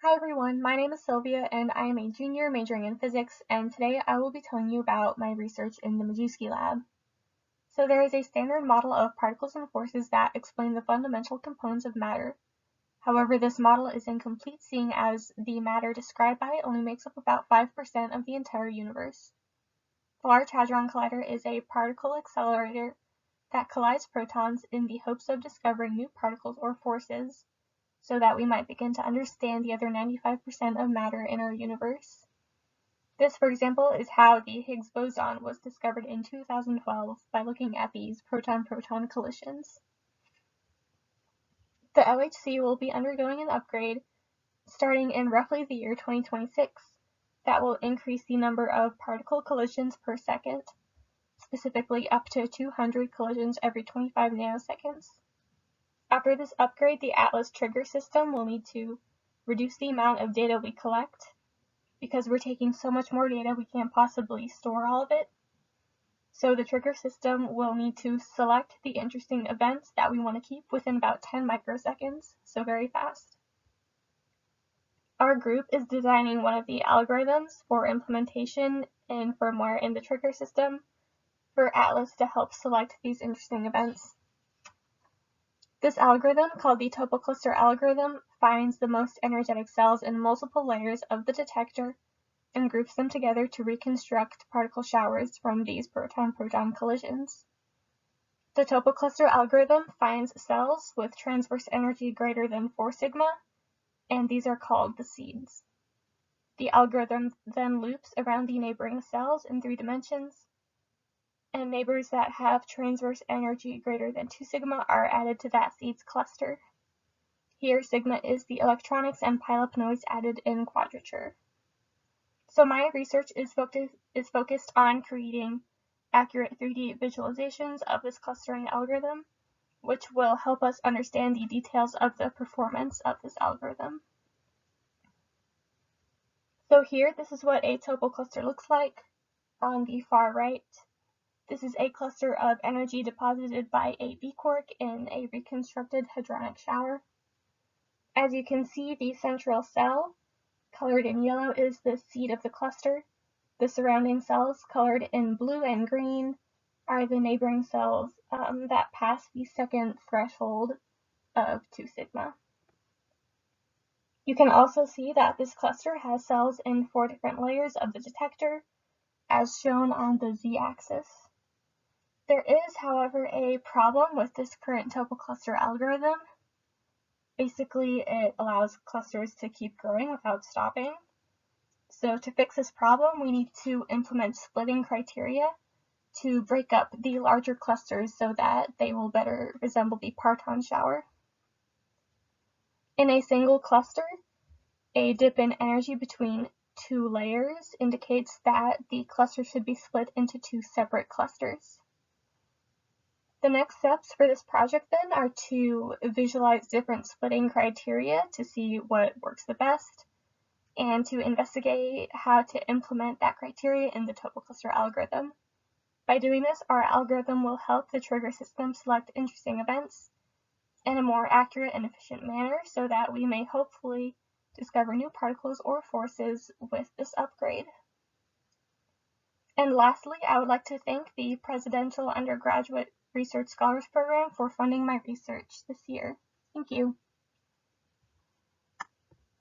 Hi everyone, my name is Sylvia and I am a junior majoring in physics, and today I will be telling you about my research in the Majewski lab. So there is a standard model of particles and forces that explain the fundamental components of matter. However, this model is incomplete, seeing as the matter described by it only makes up about 5% of the entire universe. The Large Hadron Collider is a particle accelerator that collides protons in the hopes of discovering new particles or forces, so that we might begin to understand the other 95% of matter in our universe. This, for example, is how the Higgs boson was discovered in 2012 by looking at these proton-proton collisions. The LHC will be undergoing an upgrade starting in roughly the year 2026 that will increase the number of particle collisions per second, specifically up to 200 collisions every 25 nanoseconds. After this upgrade, the Atlas trigger system will need to reduce the amount of data we collect because we're taking so much more data we can't possibly store all of it. So the trigger system will need to select the interesting events that we want to keep within about 10 microseconds, so very fast. Our group is designing one of the algorithms for implementation in firmware in the trigger system for Atlas to help select these interesting events. This algorithm, called the Topo Cluster algorithm, finds the most energetic cells in multiple layers of the detector and groups them together to reconstruct particle showers from these proton-proton collisions. The Topo Cluster algorithm finds cells with transverse energy greater than 4 sigma, and these are called the seeds. The algorithm then loops around the neighboring cells in 3 dimensions, and neighbors that have transverse energy greater than 2 sigma are added to that seeds cluster. Here, sigma is the electronics and pileup noise added in quadrature. So my research is focused on creating accurate 3D visualizations of this clustering algorithm, which will help us understand the details of the performance of this algorithm. So here, this is what a topo cluster looks like. On the far right, this is a cluster of energy deposited by a B quark in a reconstructed hadronic shower. As you can see, the central cell, colored in yellow, is the seed of the cluster. The surrounding cells, colored in blue and green, are the neighboring cells that pass the second threshold of 2 sigma. You can also see that this cluster has cells in 4 different layers of the detector, as shown on the z-axis. There is, however, a problem with this current topo cluster algorithm. Basically, it allows clusters to keep growing without stopping. So to fix this problem, we need to implement splitting criteria to break up the larger clusters so that they will better resemble the parton shower. In a single cluster, a dip in energy between 2 layers indicates that the cluster should be split into 2 separate clusters. The next steps for this project then are to visualize different splitting criteria to see what works the best, and to investigate how to implement that criteria in the topo cluster algorithm. By doing this, our algorithm will help the trigger system select interesting events in a more accurate and efficient manner so that we may hopefully discover new particles or forces with this upgrade. And lastly, I would like to thank the Presidential Undergraduate Research Scholars Program for funding my research this year. Thank you.